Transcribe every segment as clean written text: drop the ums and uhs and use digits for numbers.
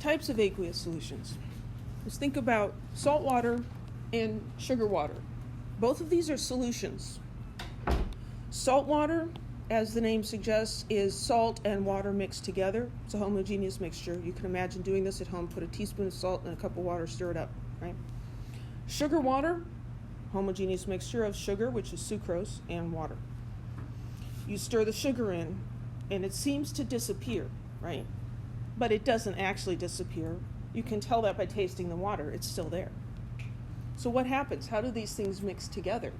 types of aqueous solutions. Let's think about salt water and sugar water. Both of these are solutions. Salt water, as the name suggests, is salt and water mixed together. It's a homogeneous mixture. You can imagine doing this at home. Put a teaspoon of salt in a cup of water, stir it up, right? Sugar water, homogeneous mixture of sugar, which is sucrose, and water. You stir the sugar in, and it seems to disappear, right? But it doesn't actually disappear. You can tell that by tasting the water. It's still there. So what happens? How do these things mix together?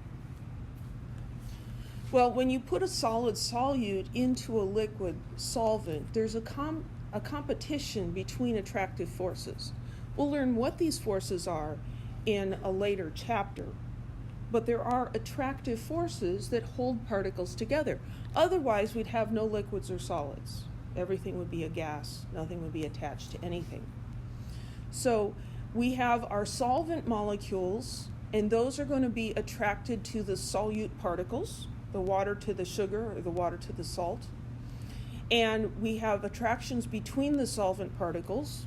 Well, when you put a solid solute into a liquid solvent, there's a competition between attractive forces. We'll learn what these forces are in a later chapter. But there are attractive forces that hold particles together. Otherwise, we'd have no liquids or solids. Everything would be a gas. Nothing would be attached to anything. So we have our solvent molecules, and those are going to be attracted to the solute particles, the water to the sugar or the water to the salt. And we have attractions between the solvent particles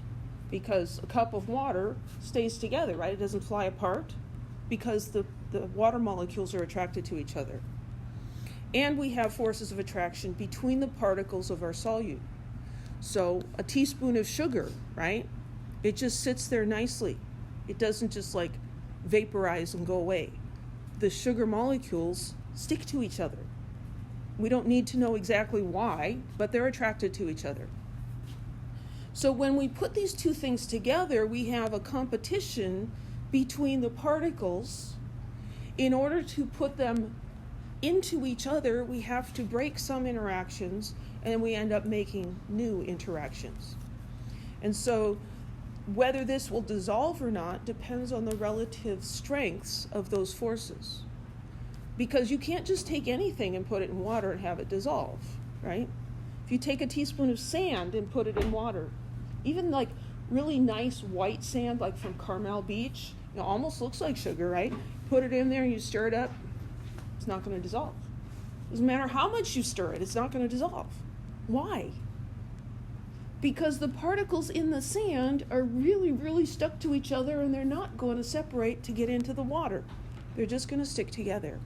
because a cup of water stays together, right? It doesn't fly apart because the water molecules are attracted to each other. And we have forces of attraction between the particles of our solute. So a teaspoon of sugar, right? It just sits there nicely. It doesn't just like vaporize and go away. The sugar molecules stick to each other. We don't need to know exactly why, but they're attracted to each other. So when we put these two things together, we have a competition between the particles. In order to put them into each other, we have to break some interactions, and we end up making new interactions. And so whether this will dissolve or not depends on the relative strengths of those forces. Because you can't just take anything and put it in water and have it dissolve, right? If you take a teaspoon of sand and put it in water, even like really nice white sand, like from Carmel Beach, it almost looks like sugar, right? Put it in there and you stir it up, it's not going to dissolve. Doesn't matter how much you stir it, it's not going to dissolve. Why? Because the particles in the sand are really, really stuck to each other, and they're not going to separate to get into the water. They're just going to stick together.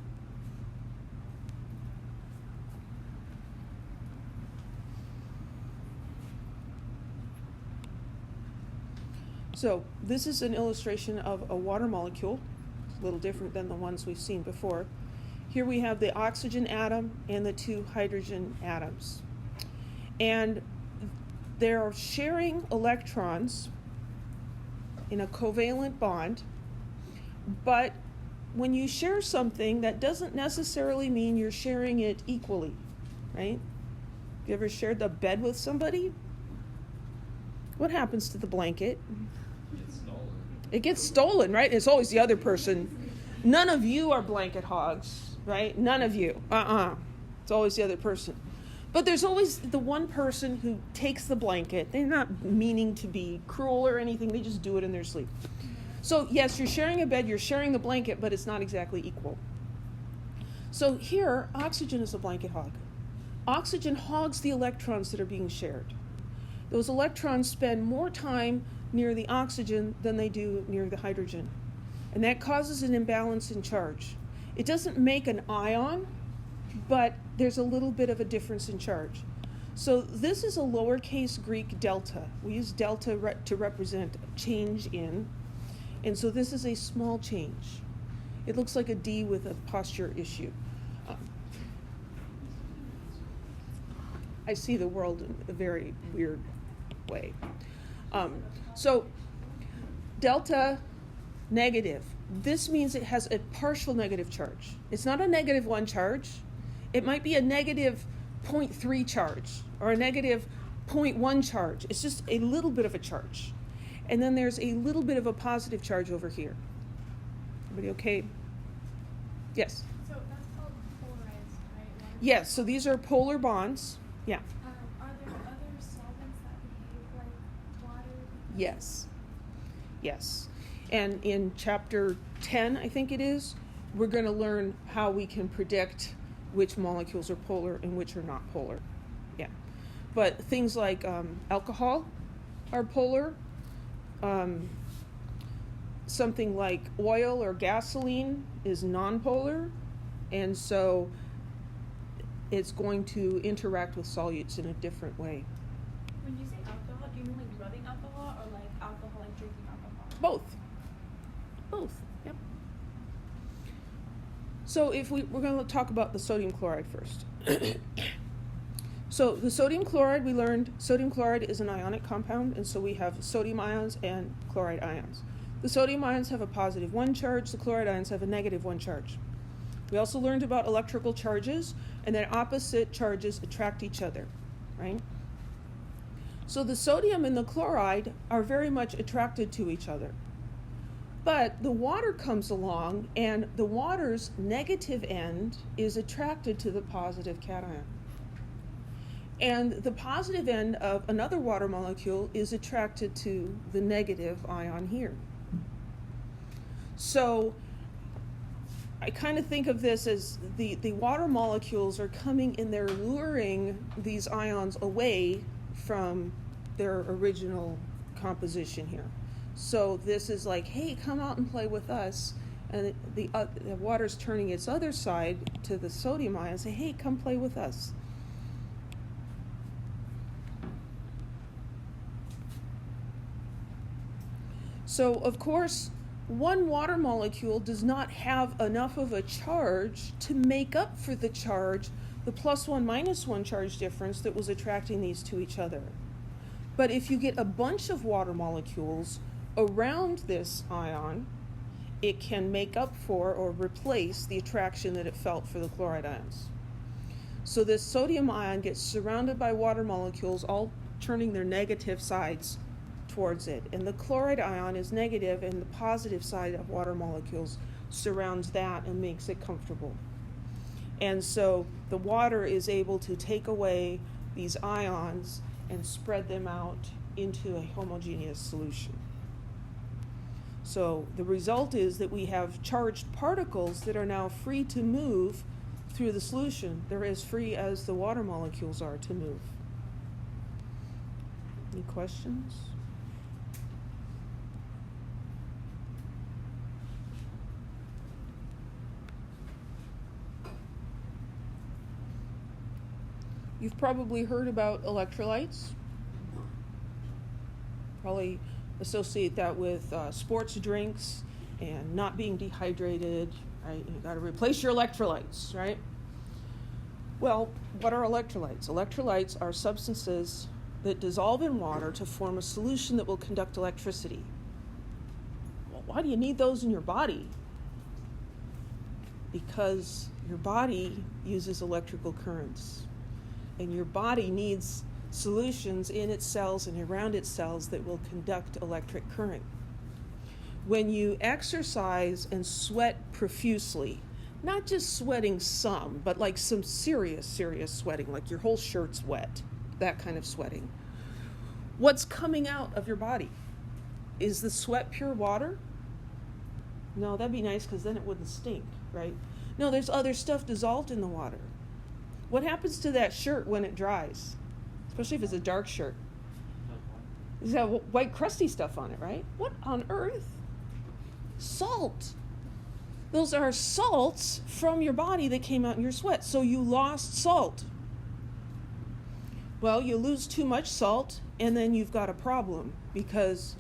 So this is an illustration of a water molecule. It's a little different than the ones we've seen before. Here we have the oxygen atom and the two hydrogen atoms. And they're sharing electrons in a covalent bond, but when you share something, that doesn't necessarily mean you're sharing it equally, right? Have you ever shared the bed with somebody? What happens to the blanket? It gets stolen, right? It's always the other person. None of you are blanket hogs, right? None of you. It's always the other person. But there's always the one person who takes the blanket. They're not meaning to be cruel or anything. They just do it in their sleep. So yes, you're sharing a bed, you're sharing the blanket, but it's not exactly equal. So here, oxygen is a blanket hog. Oxygen hogs the electrons that are being shared. Those electrons spend more time near the oxygen than they do near the hydrogen. And that causes an imbalance in charge. It doesn't make an ion, but there's a little bit of a difference in charge. So this is a lowercase Greek delta. We use delta to represent change in. And so this is a small change. It looks like a D with a posture issue. I see the world in a very weird way. So delta negative. This means it has a partial negative charge. It's not a negative 1 charge. It might be a negative 0.3 charge or a negative 0.1 charge. It's just a little bit of a charge. And then there's a little bit of a positive charge over here. Everybody okay? Yes? So that's called polarized, right? Yes, so these are polar bonds. Yeah. Are there other solvents that behave like water? Yes. Yes. And in chapter 10, I think it is, we're going to learn how we can predict which molecules are polar and which are not polar. Yeah. But things like alcohol, are polar. Something like oil or gasoline is nonpolar, and so it's going to interact with solutes in a different way. When you say alcohol, do you mean like rubbing alcohol or like alcohol, like drinking alcohol? Both, yep. So we're going to talk about the sodium chloride first. So the sodium chloride, we learned sodium chloride is an ionic compound, and so we have sodium ions and chloride ions. The sodium ions have a positive 1 charge, the chloride ions have a negative 1 charge. We also learned about electrical charges, and that opposite charges attract each other, right? So the sodium and the chloride are very much attracted to each other. But the water comes along, and the water's negative end is attracted to the positive cation. And the positive end of another water molecule is attracted to the negative ion here. So I kind of think of this as the water molecules are coming and they're luring these ions away from their original composition here. So this is like, hey, come out and play with us. And the water's turning its other side to the sodium ion and say, hey, come play with us. So, of course, one water molecule does not have enough of a charge to make up for the charge, the +1, -1 charge difference that was attracting these to each other. But if you get a bunch of water molecules around this ion, it can make up for or replace the attraction that it felt for the chloride ions. So this sodium ion gets surrounded by water molecules, all turning their negative sides towards it. And the chloride ion is negative, and the positive side of water molecules surrounds that and makes it comfortable. And so the water is able to take away these ions and spread them out into a homogeneous solution. So the result is that we have charged particles that are now free to move through the solution. They're as free as the water molecules are to move. Any questions? You've probably heard about electrolytes. Probably associate that with sports drinks and not being dehydrated, right? You got to replace your electrolytes, right? Well, what are electrolytes? Electrolytes are substances that dissolve in water to form a solution that will conduct electricity. Well, why do you need those in your body? Because your body uses electrical currents, and your body needs solutions in its cells and around its cells that will conduct electric current. When you exercise and sweat profusely, not just sweating some, but like some serious sweating, like your whole shirt's wet, that kind of sweating. What's coming out of your body? Is the sweat pure water? No, that'd be nice because then it wouldn't stink, right? No, there's other stuff dissolved in the water. What happens to that shirt when it dries? Especially if it's a dark shirt. It's got white crusty stuff on it, right? What on earth? Salt. Those are salts from your body that came out in your sweat. So you lost salt. Well, you lose too much salt, and then you've got a problem because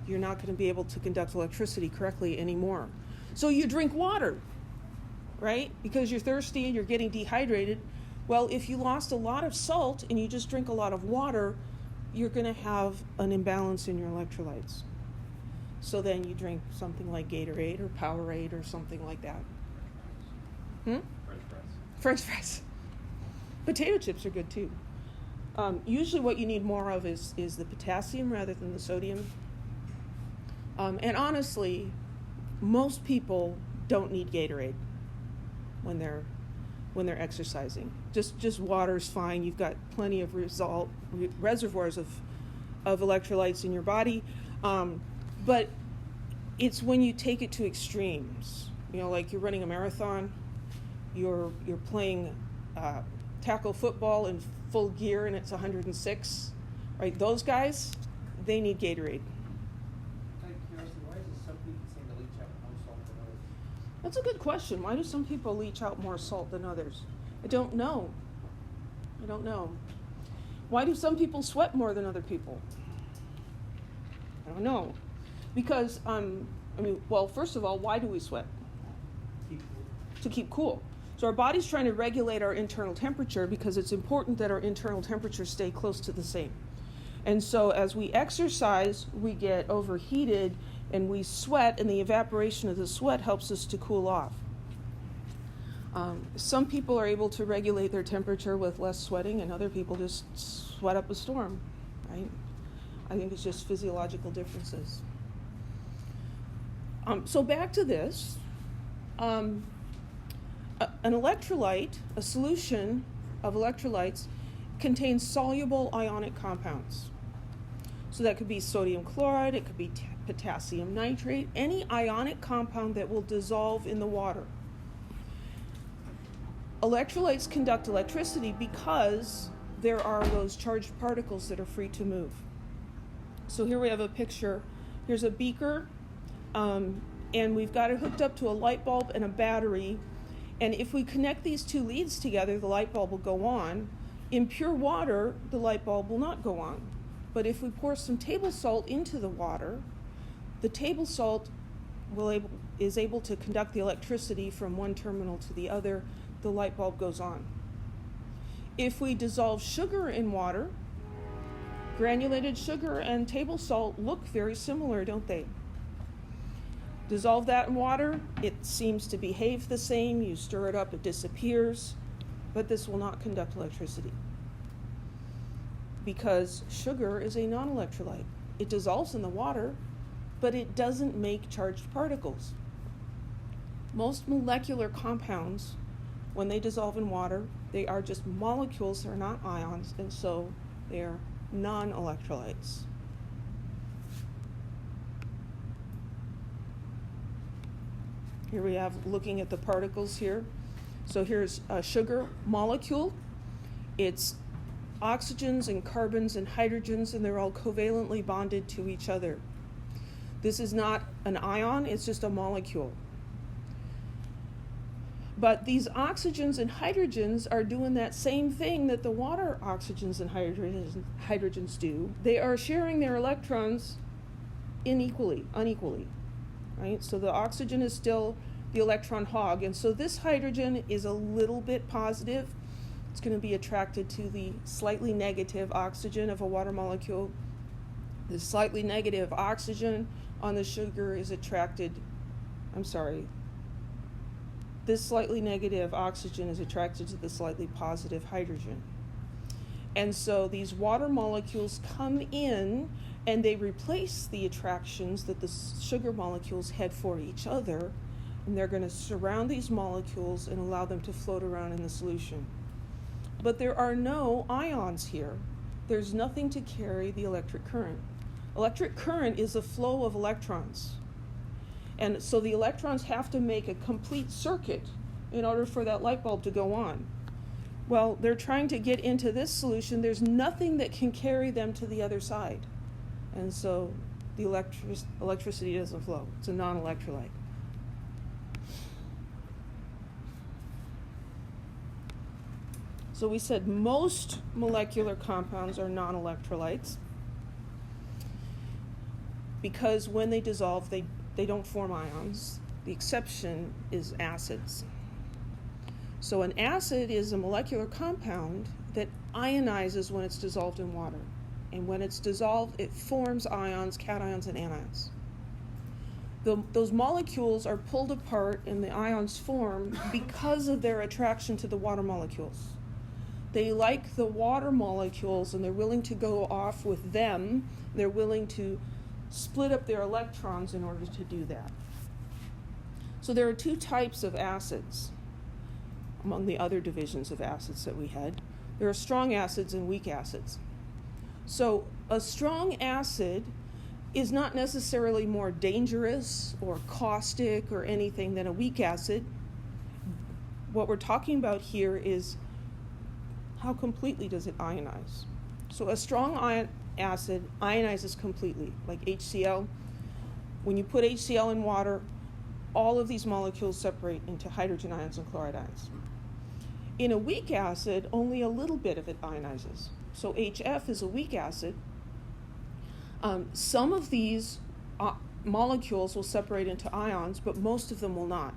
you're not going to be able to conduct electricity correctly anymore. So you drink water, right? Because you're thirsty and you're getting dehydrated. Well, if you lost a lot of salt and you just drink a lot of water, you're going to have an imbalance in your electrolytes. So then you drink something like Gatorade or Powerade or something like that. French fries. French fries. Potato chips are good too. Usually what you need more of is the potassium rather than the sodium. And honestly, most people don't need Gatorade when they're exercising. Just water's fine. You've got plenty of reservoirs of electrolytes in your body. But it's when you take it to extremes. You know, like you're running a marathon, you're playing tackle football in full gear and it's 106. right? Those guys, they need Gatorade. Out of curiosity, why is it some people seem to leach out more salt than others? That's a good question. Why do some people leach out more salt than others? I don't know. Why do some people sweat more than other people? I don't know. Because, well, first of all, why do we sweat? Keep cool. To keep cool. So our body's trying to regulate our internal temperature because it's important that our internal temperature stay close to the same. And so as we exercise, we get overheated and we sweat, and the evaporation of the sweat helps us to cool off. Some people are able to regulate their temperature with less sweating, and other people just sweat up a storm, right? I think it's just physiological differences. So back to this. An electrolyte, a solution of electrolytes, contains soluble ionic compounds. So that could be sodium chloride, it could be potassium nitrate, any ionic compound that will dissolve in the water. Electrolytes conduct electricity because there are those charged particles that are free to move. So here we have a picture. Here's a beaker, and we've got it hooked up to a light bulb and a battery. And if we connect these two leads together, the light bulb will go on. In pure water, the light bulb will not go on. But if we pour some table salt into the water, the table salt is able to conduct the electricity from one terminal to the other. The light bulb goes on. If we dissolve sugar in water, granulated sugar and table salt look very similar, don't they? Dissolve that in water, it seems to behave the same. You stir it up, it disappears, but this will not conduct electricity because sugar is a non-electrolyte. It dissolves in the water, but it doesn't make charged particles. Most molecular compounds, when they dissolve in water, they are just molecules, they're not ions, and so they're non-electrolytes. Here we have, looking at the particles here. So here's a sugar molecule. It's oxygens and carbons and hydrogens, and they're all covalently bonded to each other. This is not an ion, it's just a molecule. But these oxygens and hydrogens are doing that same thing that the water oxygens and hydrogens do. They are sharing their electrons unequally, right? So the oxygen is still the electron hog, and so this hydrogen is a little bit positive. It's going to be attracted to the slightly negative oxygen of a water molecule. The slightly negative oxygen on the sugar is attracted, this slightly negative oxygen is attracted to the slightly positive hydrogen. And so these water molecules come in and they replace the attractions that the sugar molecules had for each other, and they're going to surround these molecules and allow them to float around in the solution. But there are no ions here. There's nothing to carry the electric current. Electric current is a flow of electrons. And so the electrons have to make a complete circuit in order for that light bulb to go on. Well, they're trying to get into this solution. There's nothing that can carry them to the other side. And so the electricity doesn't flow. It's a non-electrolyte. So we said most molecular compounds are non-electrolytes because when they dissolve, they don't form ions. The exception is acids. So an acid is a molecular compound that ionizes when it's dissolved in water. And when it's dissolved, it forms ions, cations, and anions. Those molecules are pulled apart and the ions form because of their attraction to the water molecules. They like the water molecules and they're willing to go off with them. They're willing to split up their electrons in order to do that. So there are two types of acids among the other divisions of acids that we had. There are strong acids and weak acids. So a strong acid is not necessarily more dangerous or caustic or anything than a weak acid. What we're talking about here is how completely does it ionize. So a strong acid ionizes completely, like HCl. When you put HCl in water, all of these molecules separate into hydrogen ions and chloride ions. In a weak acid, only a little bit of it ionizes. So HF is a weak acid. Some of these molecules will separate into ions, but most of them will not.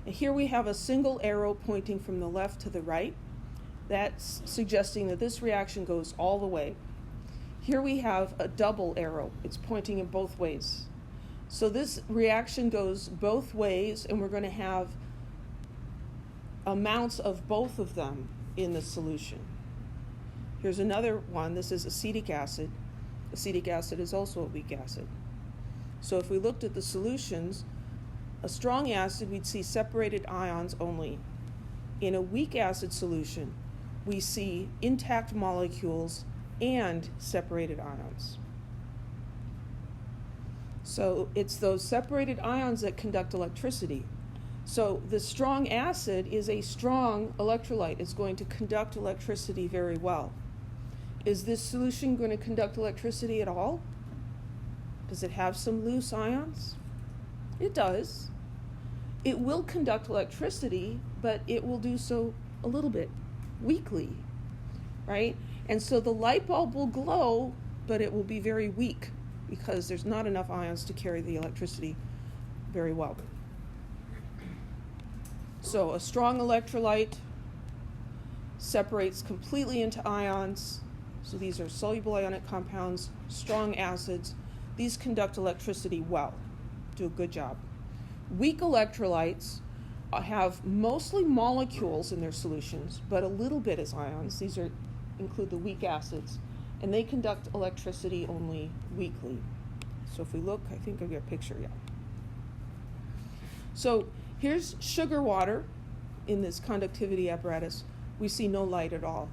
And here we have a single arrow pointing from the left to the right. That's suggesting that this reaction goes all the way. Here we have a double arrow. It's pointing in both ways. So this reaction goes both ways, and we're going to have amounts of both of them in the solution. Here's another one. This is acetic acid. Acetic acid is also a weak acid. So if we looked at the solutions, a strong acid, we'd see separated ions only. In a weak acid solution, we see intact molecules and separated ions. So it's those separated ions that conduct electricity. So the strong acid is a strong electrolyte. It's going to conduct electricity very well. Is this solution going to conduct electricity at all? Does it have some loose ions? It does. It will conduct electricity, but it will do so a little bit weakly, right? And so the light bulb will glow, but it will be very weak because there's not enough ions to carry the electricity very well. So a strong electrolyte separates completely into ions. So these are soluble ionic compounds, strong acids. These conduct electricity well, do a good job. Weak electrolytes have mostly molecules in their solutions, but a little bit as ions. These include the weak acids, and they conduct electricity only weakly. So if we look, I think I've got a picture, yeah. So here's sugar water in this conductivity apparatus. We see no light at all.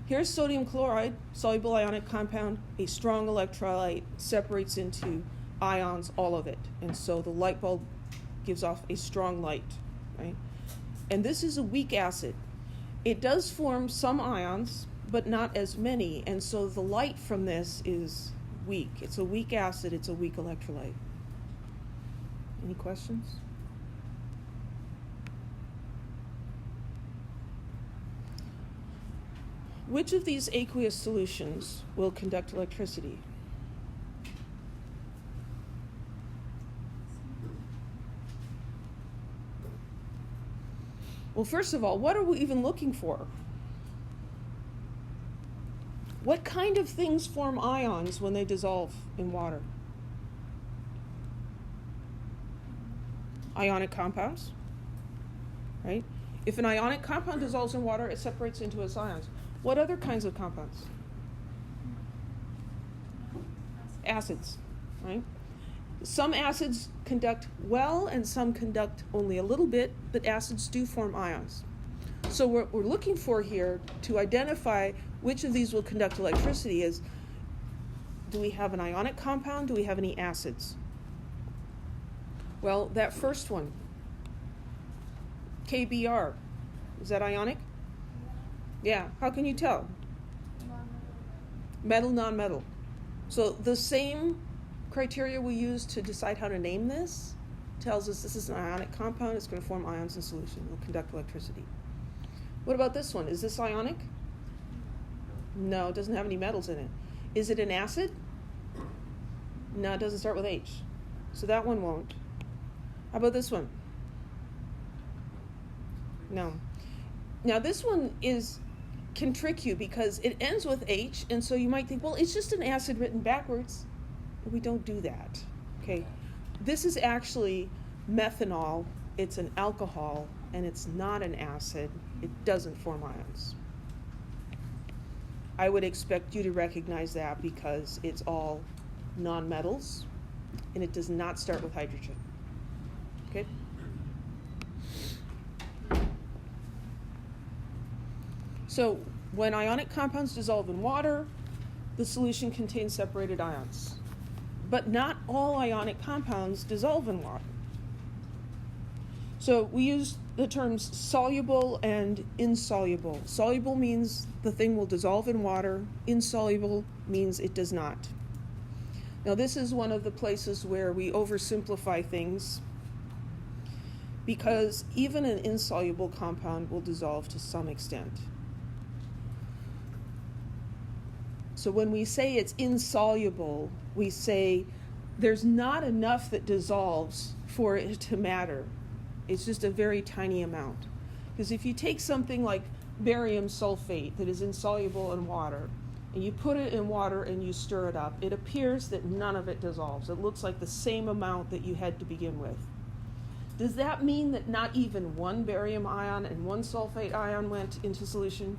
Here's sodium chloride, soluble ionic compound, a strong electrolyte, separates into ions, all of it. And so the light bulb gives off a strong light, right? And this is a weak acid. It does form some ions, but not as many. And so the light from this is weak. It's a weak acid, it's a weak electrolyte. Any questions? Which of these aqueous solutions will conduct electricity? Well, first of all, what are we even looking for? What kind of things form ions when they dissolve in water? Ionic compounds, right? If an ionic compound dissolves in water, it separates into its ions. What other kinds of compounds? Acids, right? Some acids conduct well and some conduct only a little bit, but acids do form ions. So what we're looking for here to identify which of these will conduct electricity is, do we have an ionic compound? Do we have any acids? Well, that first one, KBr, is that ionic? Yeah, how can you tell? Metal, non-metal. So the same criteria we use to decide how to name this tells us this is an ionic compound. It's going to form ions in solution. It will conduct electricity. What about this one? Is this ionic? No, it doesn't have any metals in it. Is it an acid? No, it doesn't start with H. So that one won't. How about this one? No. Now this one can trick you because it ends with H, and so you might think, well, it's just an acid written backwards. We don't do that, okay? This is actually methanol. It's an alcohol, and it's not an acid. It doesn't form ions. I would expect you to recognize that because it's all nonmetals, and it does not start with hydrogen, okay? So when ionic compounds dissolve in water, the solution contains separated ions. But not all ionic compounds dissolve in water. So we use the terms soluble and insoluble. Soluble means the thing will dissolve in water. Insoluble means it does not. Now, this is one of the places where we oversimplify things, because even an insoluble compound will dissolve to some extent. So when we say it's insoluble, we say there's not enough that dissolves for it to matter. It's just a very tiny amount. Because if you take something like barium sulfate that is insoluble in water, and you put it in water and you stir it up, it appears that none of it dissolves. It looks like the same amount that you had to begin with. Does that mean that not even one barium ion and one sulfate ion went into solution?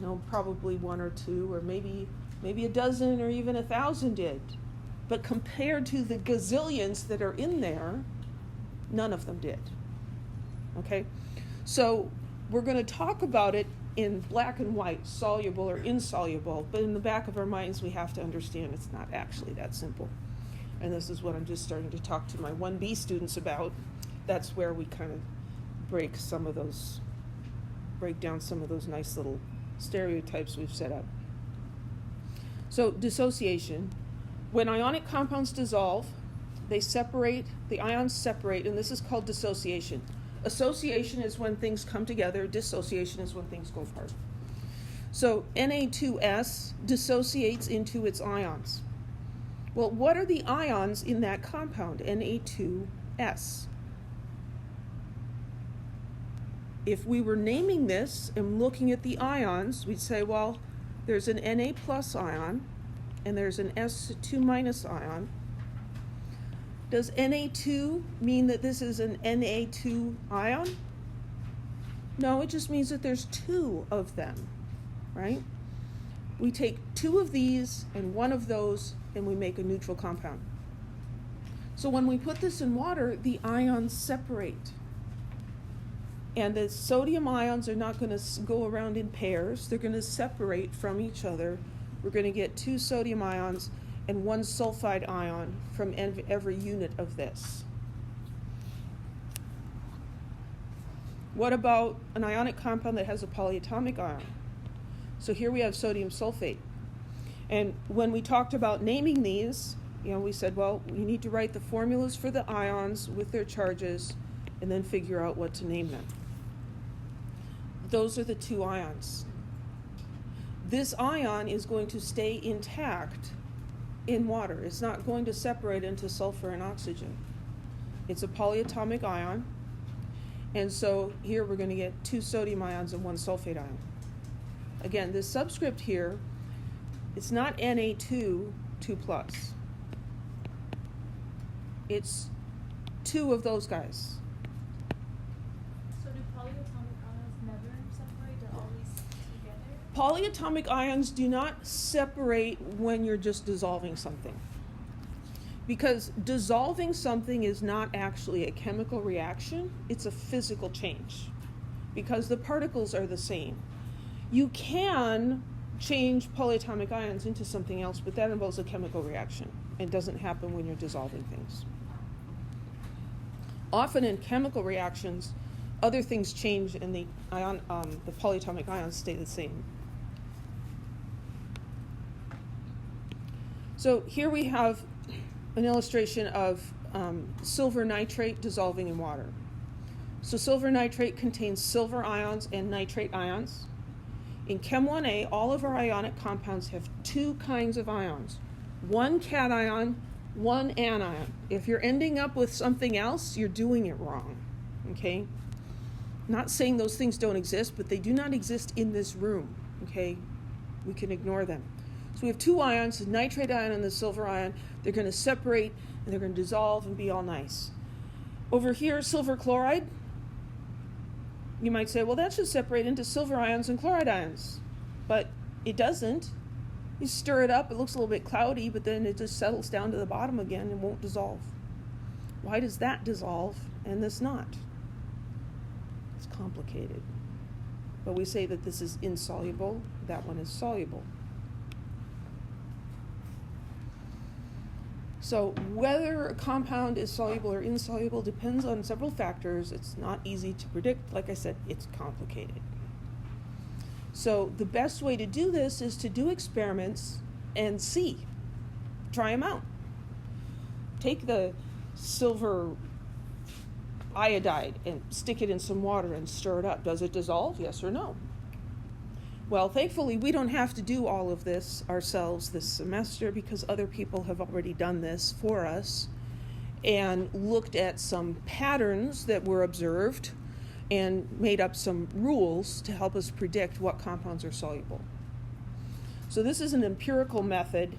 No, probably one or two, or maybe a dozen or even 1,000 did. But compared to the gazillions that are in there, none of them did. Okay? So we're going to talk about it in black and white, soluble or insoluble, but in the back of our minds we have to understand it's not actually that simple. And this is what I'm just starting to talk to my 1B students about. That's where we kind of break down some of those nice little stereotypes we've set up. So dissociation. When ionic compounds dissolve, they separate, the ions separate, and this is called dissociation. Association is when things come together. Dissociation is when things go apart. So Na2S dissociates into its ions. Well, what are the ions in that compound, Na2S? If we were naming this and looking at the ions, we'd say, well, there's an Na plus ion and there's an S2 minus ion. Does Na2 mean that this is an Na2 ion? No, it just means that there's two of them, right? We take two of these and one of those and we make a neutral compound. So when we put this in water, the ions separate. And the sodium ions are not going to go around in pairs. They're going to separate from each other. We're going to get two sodium ions and one sulfide ion from every unit of this. What about an ionic compound that has a polyatomic ion? So here we have sodium sulfate. And when we talked about naming these, we said, well, we need to write the formulas for the ions with their charges and then figure out what to name them. Those are the two ions. This ion is going to stay intact in water. It's not going to separate into sulfur and oxygen. It's a polyatomic ion. And so here we're going to get two sodium ions and one sulfate ion. Again, this subscript here, it's not Na2, 2 plus. It's two of those guys. So do polyatomic ions never separate? They're always together? Polyatomic ions do not separate when you're just dissolving something. Because dissolving something is not actually a chemical reaction, it's a physical change. Because the particles are the same. You can change polyatomic ions into something else, but that involves a chemical reaction. It doesn't happen when you're dissolving things. Often in chemical reactions, other things change and the polyatomic ions stay the same. So here we have an illustration of silver nitrate dissolving in water. So silver nitrate contains silver ions and nitrate ions. In Chem 1A, all of our ionic compounds have two kinds of ions. One cation, one anion. If you're ending up with something else, you're doing it wrong, okay? Not saying those things don't exist, but they do not exist in this room, okay? We can ignore them. So we have two ions, the nitrate ion and the silver ion. They're going to separate, and they're going to dissolve and be all nice. Over here, silver chloride. You might say, well, that should separate into silver ions and chloride ions. But it doesn't. You stir it up, it looks a little bit cloudy, but then it just settles down to the bottom again and won't dissolve. Why does that dissolve and this not? It's complicated. But we say that this is insoluble, that one is soluble. So whether a compound is soluble or insoluble depends on several factors. It's not easy to predict. Like I said, it's complicated. So the best way to do this is to do experiments and see. Try them out. Take the silver iodide and stick it in some water and stir it up. Does it dissolve? Yes or no? Well, thankfully, we don't have to do all of this ourselves this semester because other people have already done this for us and looked at some patterns that were observed and made up some rules to help us predict what compounds are soluble. So this is an empirical method.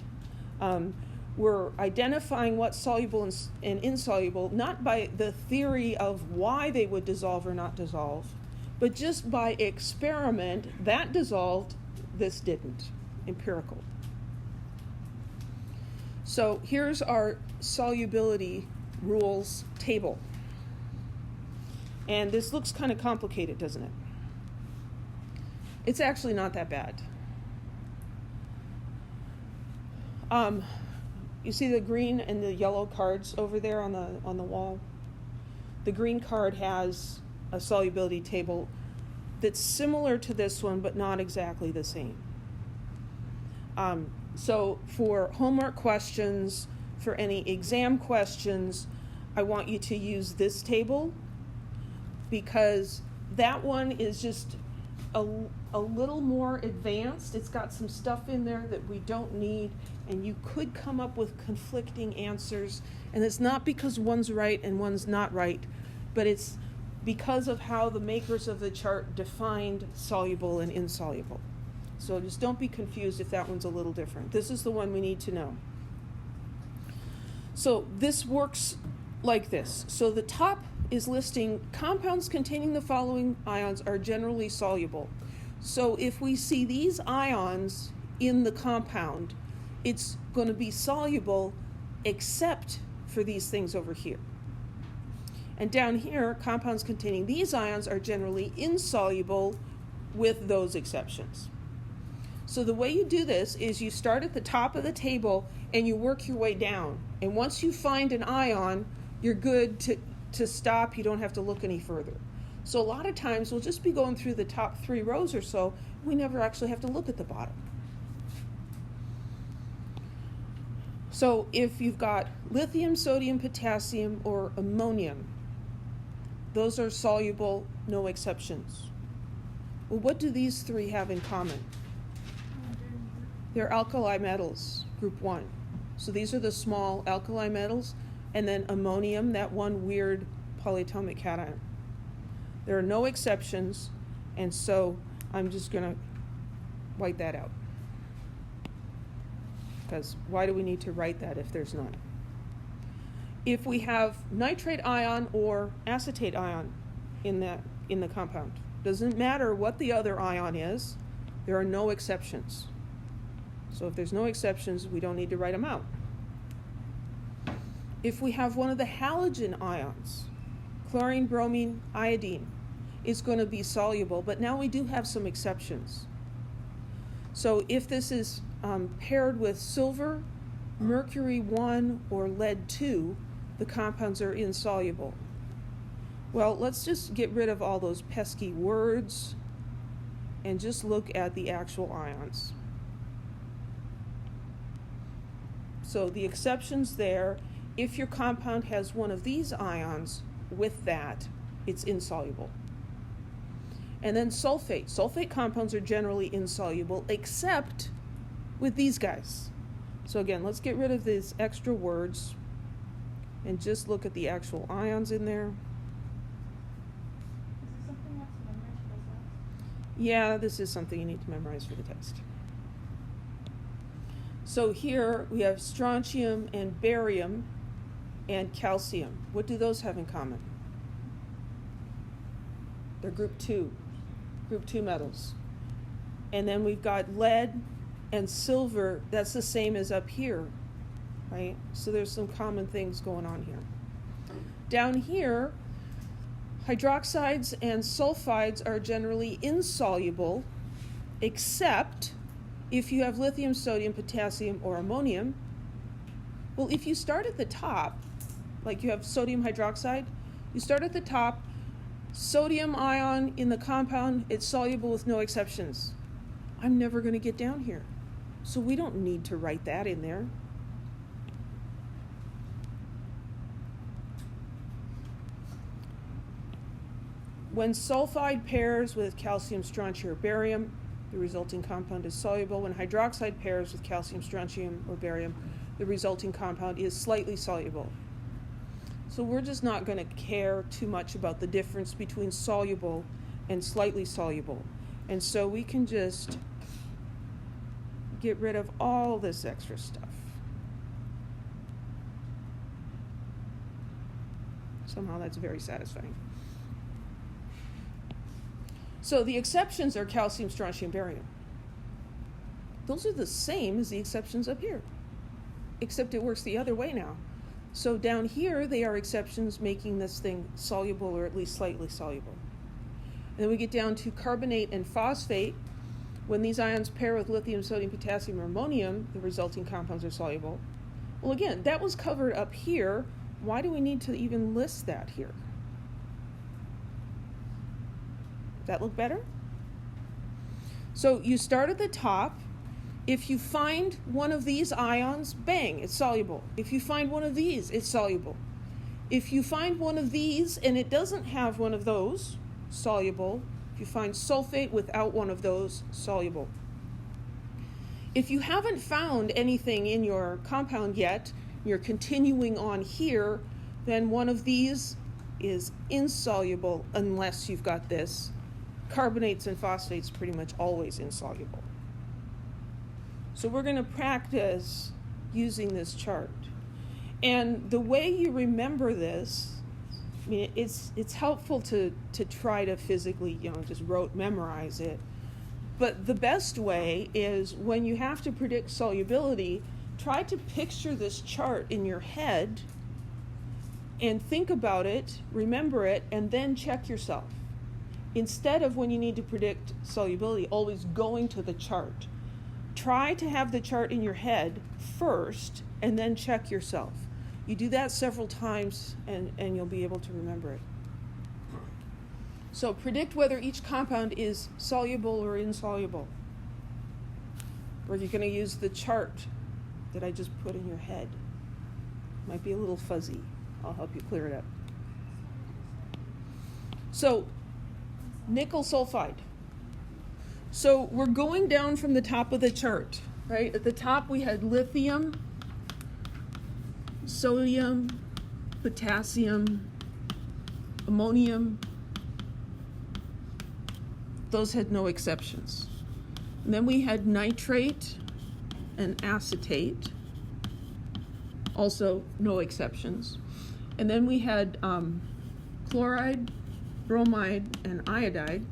We're identifying what's soluble and insoluble, not by the theory of why they would dissolve or not dissolve, but just by experiment, that dissolved, this didn't. Empirical. So here's our solubility rules table. And this looks kind of complicated, doesn't it? It's actually not that bad. You see the green and the yellow cards over there on the wall? The green card has a solubility table that's similar to this one, but not exactly the same. So for homework questions, for any exam questions, I want you to use this table because that one is just a little more advanced. It's got some stuff in there that we don't need, and you could come up with conflicting answers. And it's not because one's right and one's not right, but it's because of how the makers of the chart defined soluble and insoluble. So just don't be confused if that one's a little different. This is the one we need to know. So this works like this. So the top is listing compounds containing the following ions are generally soluble. So if we see these ions in the compound, it's going to be soluble except for these things over here. And down here, compounds containing these ions are generally insoluble with those exceptions. So the way you do this is you start at the top of the table and you work your way down. And once you find an ion, you're good to stop. You don't have to look any further. So a lot of times we'll just be going through the top 3 rows or so. We never actually have to look at the bottom. So if you've got lithium, sodium, potassium, or ammonium, those are soluble, no exceptions. Well, what do these 3 have in common? They're alkali metals, group 1. So these are the small alkali metals, and then ammonium, that one weird polyatomic cation. There are no exceptions, and so I'm just going to white that out. Because why do we need to write that if there's none? If we have nitrate ion or acetate ion in the compound, doesn't matter what the other ion is, there are no exceptions. So if there's no exceptions, we don't need to write them out. If we have one of the halogen ions, chlorine, bromine, iodine, is going to be soluble, but now we do have some exceptions. So if this is paired with silver, mercury 1, or lead 2, the compounds are insoluble. Well, let's just get rid of all those pesky words and just look at the actual ions. So the exceptions there, if your compound has one of these ions with that, it's insoluble. And then sulfate. Sulfate compounds are generally insoluble except with these guys. So again, let's get rid of these extra words and just look at the actual ions in there. Is this something you have to memorize for the test? Yeah, this is something you need to memorize for the test. So here we have strontium and barium and calcium. What do those have in common? They're group 2 metals. And then we've got lead and silver. That's the same as up here, right? So there's some common things going on here. Down here, hydroxides and sulfides are generally insoluble, except if you have lithium, sodium, potassium, or ammonium. Well, if you start at the top, like you have sodium hydroxide, you start at the top, sodium ion in the compound, it's soluble with no exceptions. I'm never going to get down here. So we don't need to write that in there. When sulfide pairs with calcium, strontium, or barium, the resulting compound is soluble. When hydroxide pairs with calcium, strontium, or barium, the resulting compound is slightly soluble. So we're just not going to care too much about the difference between soluble and slightly soluble. And so we can just get rid of all this extra stuff. Somehow that's very satisfying. So the exceptions are calcium, strontium, barium. Those are the same as the exceptions up here, except it works the other way now. So down here, they are exceptions making this thing soluble or at least slightly soluble. And then we get down to carbonate and phosphate. When these ions pair with lithium, sodium, potassium, or ammonium, the resulting compounds are soluble. Well, again, that was covered up here. Why do we need to even list that here? That look better? So you start at the top. If you find one of these ions, bang, it's soluble. If you find one of these, it's soluble. If you find one of these and it doesn't have one of those, soluble. If you find sulfate without one of those, soluble. If you haven't found anything in your compound yet, you're continuing on here, then one of these is insoluble unless you've got this. Carbonates and phosphates pretty much always insoluble. So we're going to practice using this chart. And the way you remember this, I mean, it's helpful to try to physically, just memorize it. But the best way is when you have to predict solubility, try to picture this chart in your head and think about it, remember it, and then check yourself. Instead of when you need to predict solubility, always going to the chart. Try to have the chart in your head first and then check yourself. You do that several times and you'll be able to remember it. So predict whether each compound is soluble or insoluble. Or you're going to use the chart that I just put in your head. Might be a little fuzzy. I'll help you clear it up. So nickel sulfide. So we're going down from the top of the chart, right? At the top we had lithium, sodium, potassium, ammonium. Those had no exceptions. And then we had nitrate and acetate, also no exceptions. And then we had chloride, bromide, and iodide.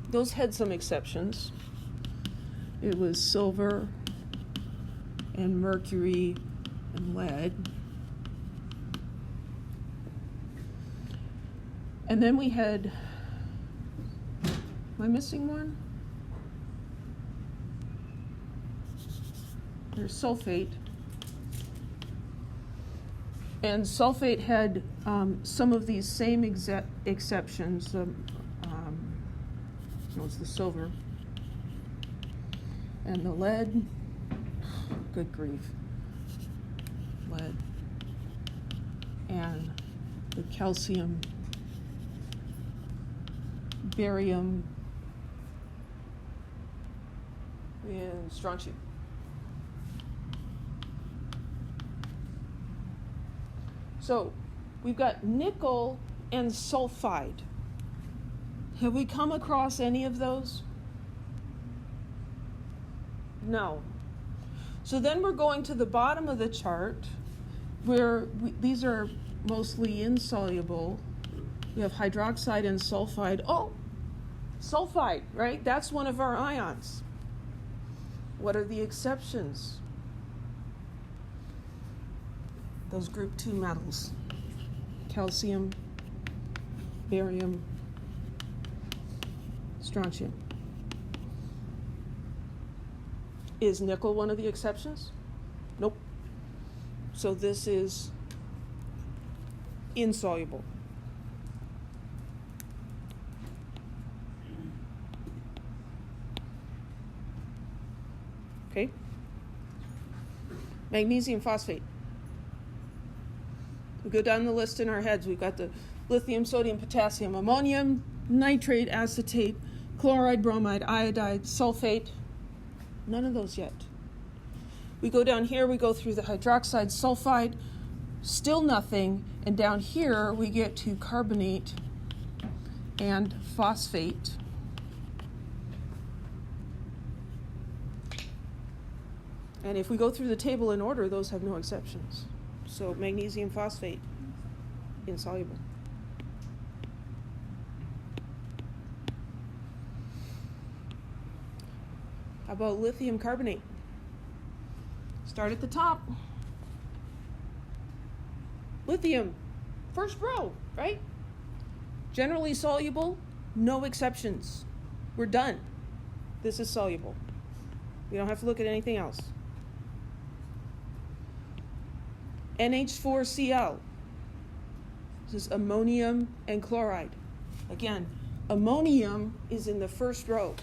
Those had some exceptions. It was silver and mercury and lead. And then we had, am I missing one? There's sulfate. And sulfate had some of these same exceptions. It's the silver. And the lead, good grief. Lead. And the calcium, barium, and strontium. So we've got nickel and sulfide. Have we come across any of those? No. So then we're going to the bottom of the chart where these are mostly insoluble. We have hydroxide and sulfide. Oh, sulfide, right? That's one of our ions. What are the exceptions? Those group 2 metals. Calcium, barium, strontium. Is nickel one of the exceptions? Nope. So this is insoluble. Okay? Magnesium phosphate. We go down the list in our heads. We've got the lithium, sodium, potassium, ammonium, nitrate, acetate, chloride, bromide, iodide, sulfate. None of those yet. We go down here, we go through the hydroxide, sulfide, still nothing. And down here, we get to carbonate and phosphate. And if we go through the table in order, those have no exceptions. So magnesium phosphate, insoluble. How about lithium carbonate? Start at the top. Lithium, first row, right? Generally soluble, no exceptions. We're done. This is soluble. We don't have to look at anything else. NH4Cl. This is ammonium and chloride. Again, ammonium is in the first row.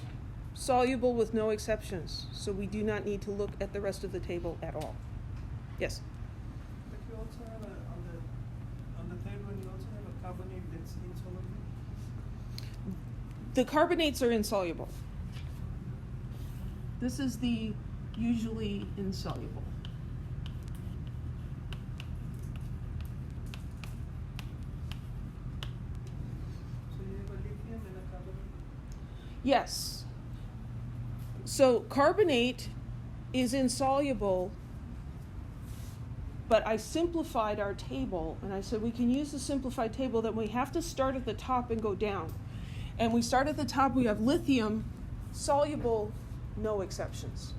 Soluble with no exceptions. So we do not need to look at the rest of the table at all. Yes? But you also have on the third one, you also have a carbonate that's insoluble. The carbonates are insoluble. This is the usually insoluble. So you have a lithium and a carbonate. Yes. So carbonate is insoluble, but I simplified our table, and I said we can use the simplified table that we have to start at the top and go down. And we start at the top, we have lithium, soluble, no exceptions.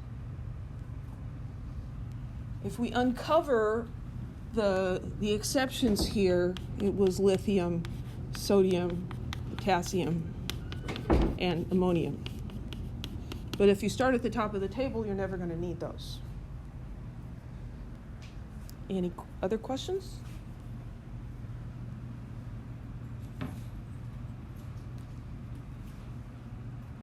If we uncover the exceptions here, it was lithium, sodium, potassium, and ammonium. But if you start at the top of the table, you're never going to need those. Any other questions?